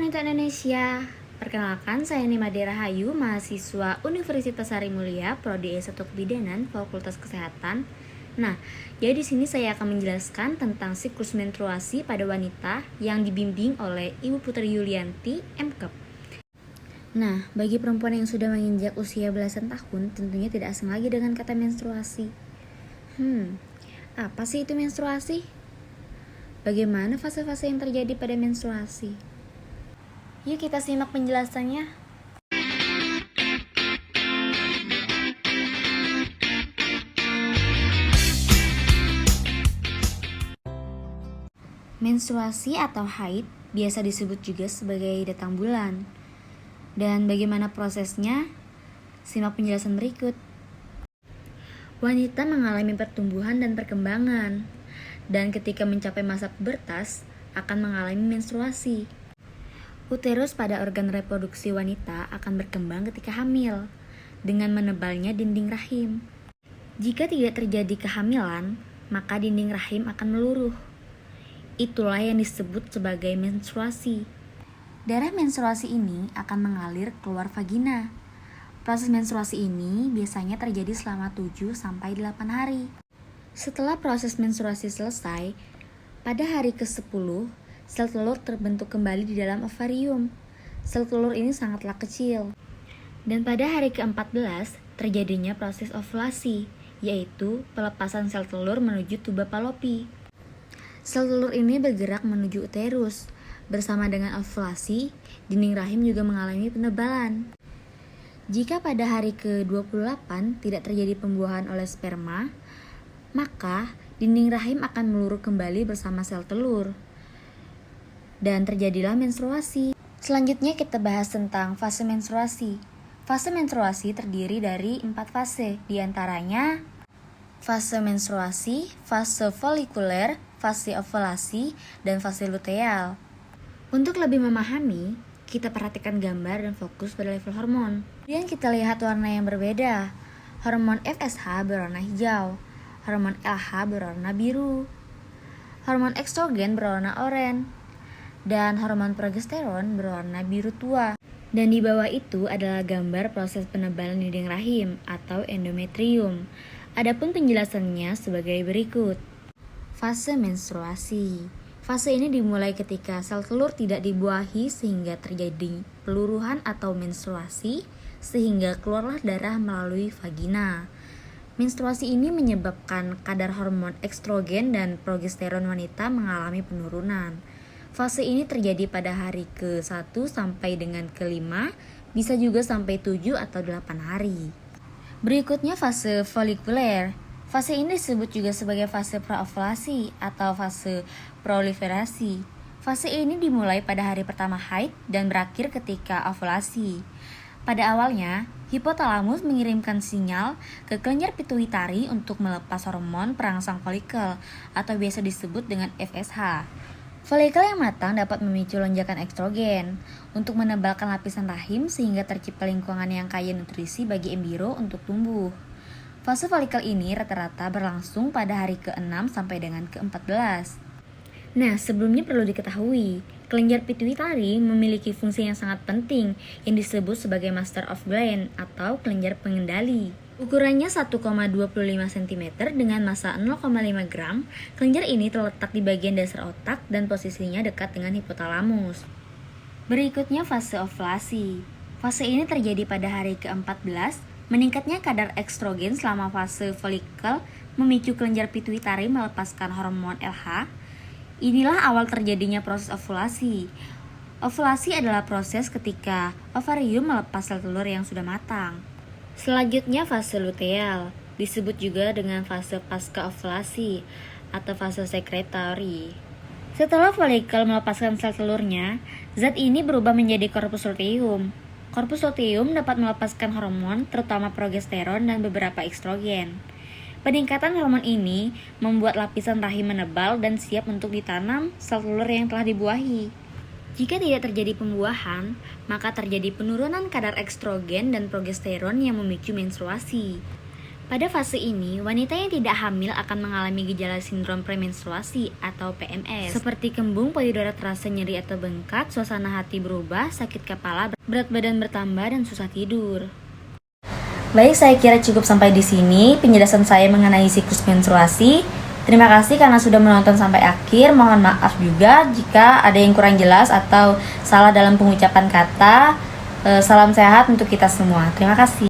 wanita Indonesia, perkenalkan saya Nimade Rahayu, mahasiswa Universitas Sari Mulia, Prodi S1 Kebidanan, Fakultas Kesehatan. Nah, jadi di sini saya akan menjelaskan tentang siklus menstruasi pada wanita yang dibimbing oleh Ibu Putri Yulianti, MKep. Nah, bagi perempuan yang sudah menginjak usia belasan tahun, tentunya tidak asing lagi dengan kata menstruasi. Apa sih itu menstruasi? Bagaimana fase-fase yang terjadi pada menstruasi? Yuk kita simak penjelasannya. Menstruasi atau haid biasa disebut juga sebagai datang bulan. Dan bagaimana prosesnya? Simak penjelasan berikut. Wanita mengalami pertumbuhan dan perkembangan, dan ketika mencapai masa pubertas akan mengalami menstruasi. Uterus pada organ reproduksi wanita akan berkembang ketika hamil, dengan menebalnya dinding rahim. Jika tidak terjadi kehamilan, maka dinding rahim akan meluruh. Itulah yang disebut sebagai menstruasi. Darah menstruasi ini akan mengalir keluar vagina. Proses menstruasi ini biasanya terjadi selama 7-8 hari. Setelah proses menstruasi selesai, pada hari ke-10, sel telur terbentuk kembali di dalam ovarium. Sel telur ini sangatlah kecil. Dan pada hari ke-14, terjadinya proses ovulasi, yaitu pelepasan sel telur menuju tuba Fallopi. Sel telur ini bergerak menuju uterus. Bersama dengan ovulasi, dinding rahim juga mengalami penebalan. Jika pada hari ke-28 tidak terjadi pembuahan oleh sperma, maka dinding rahim akan meluruh kembali bersama sel telur. Dan terjadilah menstruasi. Selanjutnya kita bahas tentang fase menstruasi. Fase menstruasi terdiri dari 4 fase, diantaranya fase menstruasi, fase folikuler, fase ovulasi, dan fase luteal. Untuk lebih memahami, kita perhatikan gambar dan fokus pada level hormon. Kemudian kita lihat warna yang berbeda. Hormon FSH berwarna hijau, hormon LH berwarna biru, hormon estrogen berwarna oranye, dan hormon progesteron berwarna biru tua. Dan di bawah itu adalah gambar proses penebalan dinding rahim atau endometrium. Adapun penjelasannya sebagai berikut. Fase menstruasi. Fase ini dimulai ketika sel telur tidak dibuahi sehingga terjadi peluruhan atau menstruasi, sehingga keluarlah darah melalui vagina. Menstruasi ini menyebabkan kadar hormon estrogen dan progesteron wanita mengalami penurunan. Fase ini terjadi pada hari ke-1 sampai dengan ke-5, bisa juga sampai 7 atau 8 hari. Berikutnya fase folikuler. Fase ini disebut juga sebagai fase praovulasi atau fase proliferasi. Fase ini dimulai pada hari pertama haid dan berakhir ketika ovulasi. Pada awalnya, hipotalamus mengirimkan sinyal ke kelenjar pituitari untuk melepas hormon perangsang folikel atau biasa disebut dengan FSH. Folikel yang matang dapat memicu lonjakan estrogen untuk menebalkan lapisan rahim sehingga tercipta lingkungan yang kaya nutrisi bagi embrio untuk tumbuh. Fase folikel ini rata-rata berlangsung pada hari ke-6 sampai dengan ke-14. Nah, sebelumnya perlu diketahui, kelenjar pituitari memiliki fungsi yang sangat penting yang disebut sebagai master of gland atau kelenjar pengendali. Ukurannya 1,25 cm dengan massa 0,5 gram, kelenjar ini terletak di bagian dasar otak dan posisinya dekat dengan hipotalamus. Berikutnya fase ovulasi. Fase ini terjadi pada hari ke-14. Meningkatnya kadar estrogen selama fase folikel memicu kelenjar pituitari melepaskan hormon LH. Inilah awal terjadinya proses ovulasi. Ovulasi adalah proses ketika ovarium melepas sel telur yang sudah matang. Selanjutnya fase luteal, disebut juga dengan fase pasca ovulasi atau fase sekretori. Setelah folikel melepaskan sel telurnya, zat ini berubah menjadi korpus luteum. Korpus luteum dapat melepaskan hormon, terutama progesteron dan beberapa estrogen. Peningkatan hormon ini membuat lapisan rahim menebal dan siap untuk ditanam sel telur yang telah dibuahi. Jika tidak terjadi pembuahan, maka terjadi penurunan kadar estrogen dan progesteron yang memicu menstruasi. Pada fase ini, wanita yang tidak hamil akan mengalami gejala sindrom premenstruasi atau PMS, seperti kembung, payudara terasa nyeri atau bengkak, suasana hati berubah, sakit kepala, berat badan bertambah, dan susah tidur. Baik, saya kira cukup sampai di sini penjelasan saya mengenai siklus menstruasi. Terima kasih karena sudah menonton sampai akhir. Mohon maaf juga jika ada yang kurang jelas atau salah dalam pengucapan kata. Salam sehat untuk kita semua. Terima kasih.